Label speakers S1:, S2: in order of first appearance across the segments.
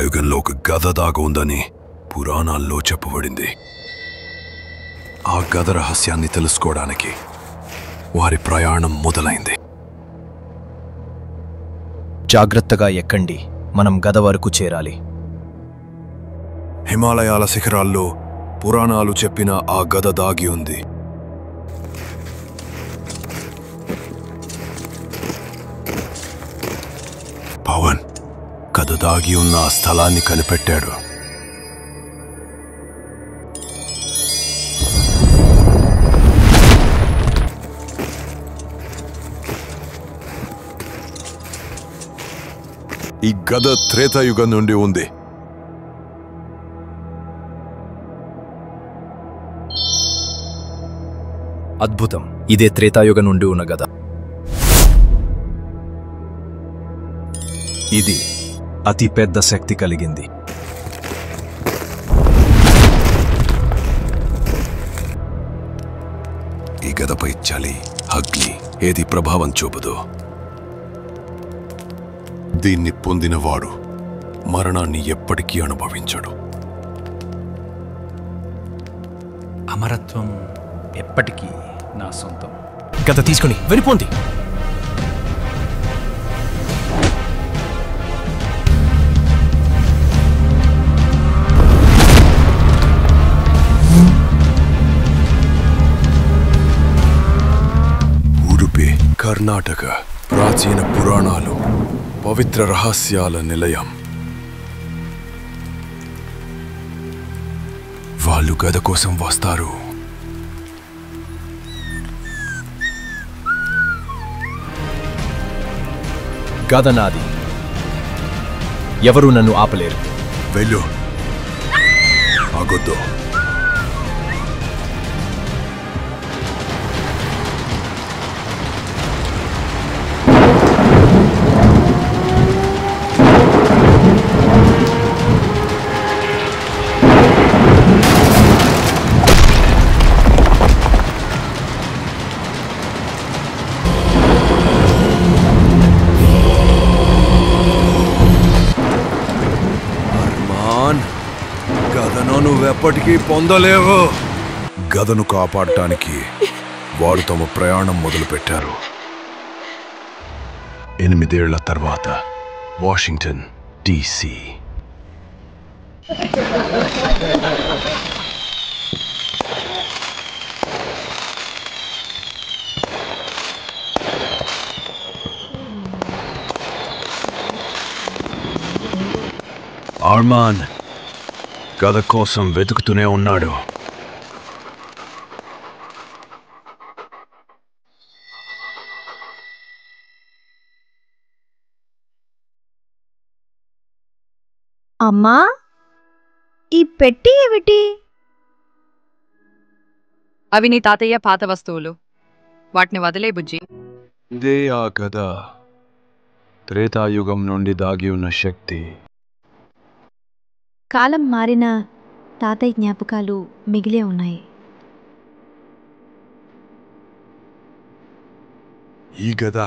S1: త్రేతాయుగంలో ఒక గద దాగి ఉందని పురాణాల్లో చెప్పబడింది. ఆ గద రహస్యాన్ని తెలుసుకోవడానికి వారి ప్రయాణం మొదలైంది.
S2: జాగ్రత్తగా ఎక్కండి, మనం గద వరకు చేరాలి.
S1: హిమాలయాల శిఖరాల్లో పురాణాలు చెప్పిన ఆ గద దాగి ఉంది. పవన్ గద దాగి ఉన్న ఆ స్థలాన్ని కనిపెట్టాడు. ఈ గద త్రేతాయుగం నుండి ఉంది.
S2: అద్భుతం, ఇదే త్రేతాయుగం నుండి ఉన్న గద. ఇది అతి పెద్ద శక్తి కలిగింది.
S1: ఈ గదపై చలి, అగ్ని ఏది ప్రభావం చూపదు. దీన్ని పొందినవాడు మరణాన్ని ఎప్పటికీ అనుభవించడు.
S3: అమరత్వం ఎప్పటికీ నా సొంతం.
S2: గద తీసుకుని వెళ్ళిపోండి.
S1: ఉడుపి, కర్ణాటక ప్రాచీన పురాణాలు, పవిత్ర రహస్యాల నిలయం. వాళ్ళు గద కోసం వస్తారు.
S2: గద నాది, ఎవరు నన్ను ఆపలేరు.
S1: వెళ్ళు, ఆగొద్దు. గదను నువ్వెప్పటికీ పొందలేవు. గదను కాపాడటానికి వారు తమ ప్రయాణం మొదలుపెట్టారు. 8 ఏళ్ల తర్వాత వాషింగ్టన్ DC. ఆర్మాన్ గద కోసం వెతుకుతూనే ఉన్నాడు.
S4: అమ్మా, ఈ పెట్టి ఏమిటి?
S5: అవి నీ తాతయ్య పాత వస్తువులు, వాటిని వదిలే బుజ్జి.
S1: ఇదే ఆ గద, త్రేతాయుగం నుండి దాగి ఉన్న శక్తి.
S4: కాలం మారిన తాతయ్య జ్ఞాపకాలు మిగిలే ఉన్నాయి.
S1: ఈ గద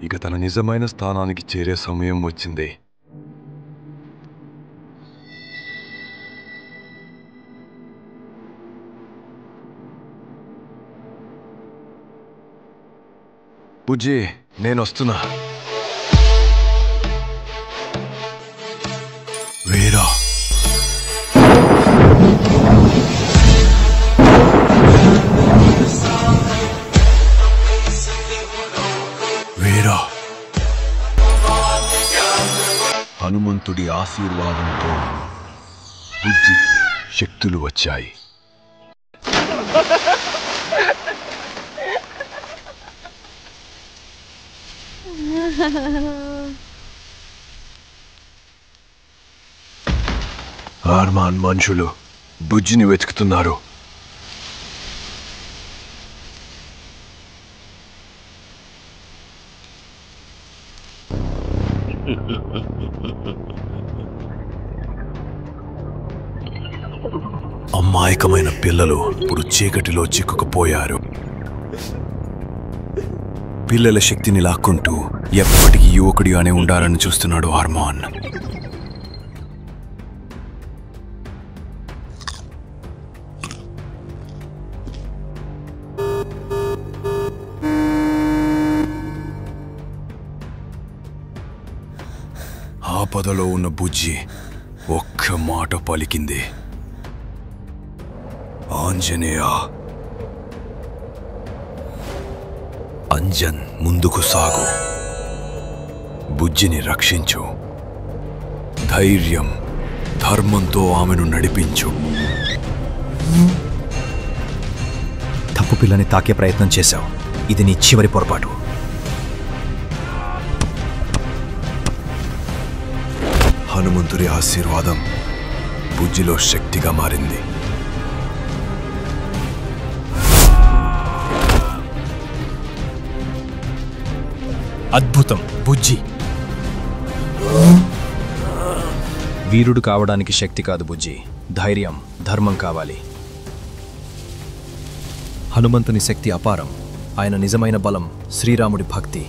S1: ఇక తన నిజమైన స్థానానికి చేరే సమయం వచ్చింది. బుజ్జి, నేనొస్తున్నా. వీరా, వీరా, హనుమంతుడి ఆశీర్వాదంతో బుజ్జి శక్తులు వచ్చాయి. ఆర్మాన్ మనుషులు బుజ్జిని వెతుకుతున్నారు. అమాయకమైన పిల్లలు ఇప్పుడు చీకటిలో చిక్కుకుపోయారు. పిల్లల శక్తిని లాక్కుంటూ ఎప్పటికీ యువకుడిగానే ఉండాలని చూస్తున్నాడు ఆర్మాన్. ఆపదలో ఉన్న బుజ్జి ఒక్క మాట పలికింది. ఆంజనేయ. అంజన్, ముందుకు సాగు. బుజ్జిని రక్షించు. ధైర్యం, ధర్మంతో ఆమెను నడిపించు.
S2: తప్పు పిల్లని తాకే ప్రయత్నం చేశావు. ఇది నీ చివరి పొరపాటు.
S1: హనుమంతుడి ఆశీర్వాదం బుజ్జిలో శక్తిగా మారింది.
S2: అద్భుతం బుజ్జి. వీరుడు కావడానికి శక్తి కాదు బుజ్జి, ధైర్యం, ధర్మం కావాలి. హనుమంతుని శక్తి అపారం. ఆయన నిజమైన బలం శ్రీరాముడి భక్తి.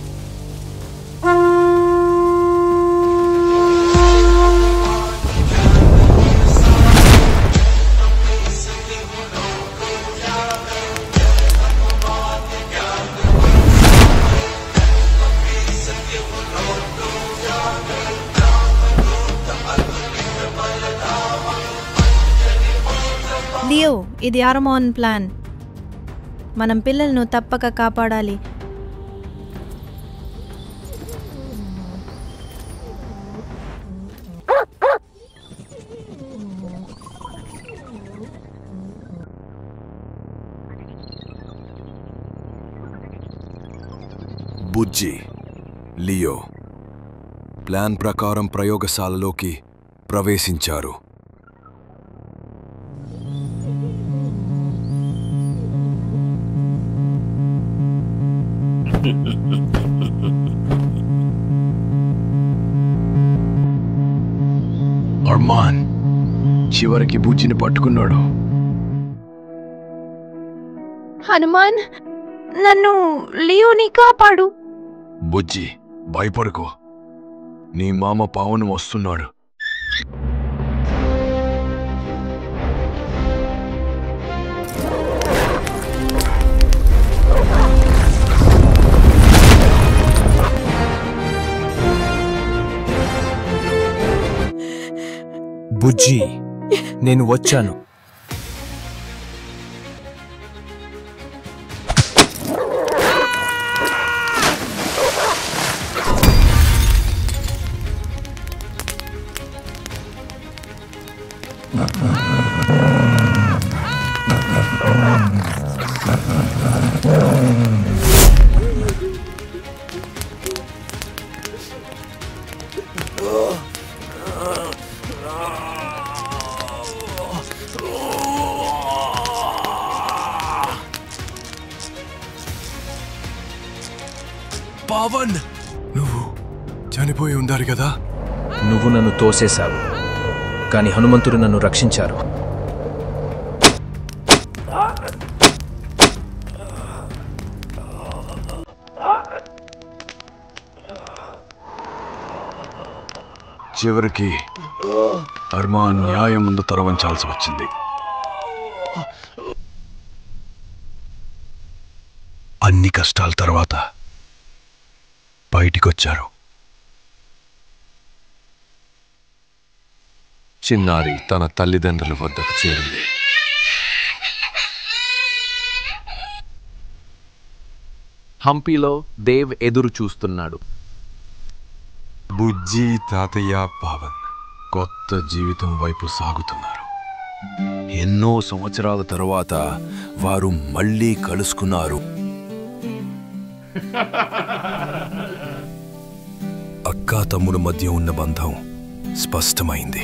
S6: లియో, ఇది ఆరమోన్ ప్లాన్. మనం పిల్లలను తప్పక కాపాడాలి.
S1: బుజ్జి, లియో ప్లాన్ ప్రకారం ప్రయోగశాలలోకి ప్రవేశించారు. అర్మాన్ చివరికి బుజ్జిని పట్టుకున్నాడు.
S6: హనుమాన్, నన్ను లియోని కాపాడు.
S1: బుజ్జి, భయపడుకో. నీ మామ పావను వస్తున్నాడు.
S2: బుజ్జి, నేను వచ్చాను.
S1: పావన్, నువ్వు చనిపోయి ఉండాలి కదా.
S2: నువ్వు నన్ను తోసేశావు, కానీ హనుమంతుడు నన్ను రక్షించారు.
S1: చివరికి అర్మాన్ న్యాయం ముందు తరవంచాల్సి వచ్చింది. అన్ని కష్టాల తర్వాత బయటికొచ్చారు. చిన్నారి తన తల్లిదండ్రుల వద్దకు చేరింది.
S7: హంపీలో దేవ్ ఎదురు చూస్తున్నాడు.
S1: బుజ్జి, తాతయ్య, పావన్ కొత్త జీవితం వైపు సాగుతున్నారు. ఎన్నో సంవత్సరాల తరువాత వారు మళ్ళీ కలుసుకున్నారు. అక్కా తమ్ముడు మధ్య ఉన్న బంధం స్పష్టమైంది.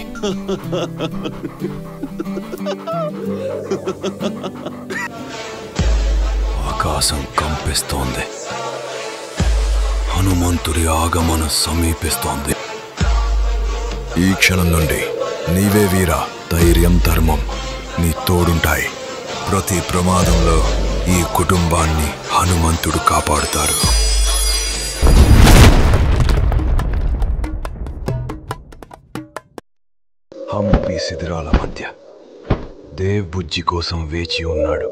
S1: ఆకాశం కంపిస్తోంది. హనుమంతుడి ఆగమనం సమీపిస్తోంది. ఈ క్షణం నుండి నీవే వీరా. ధైర్యం, ధర్మం నీ తోడుంటాయి. ప్రతి ప్రమాదంలో ఈ కుటుంబాన్ని హనుమంతుడు కాపాడుతారు. హంపి శిథిరాల మధ్య దేవ్ బుజ్జి కోసం వేచి ఉన్నాడు.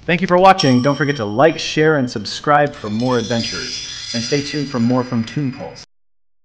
S8: Thank you for watching. Don't forget to like, share, and subscribe for more adventures. And stay tuned for more from Toon Pulse.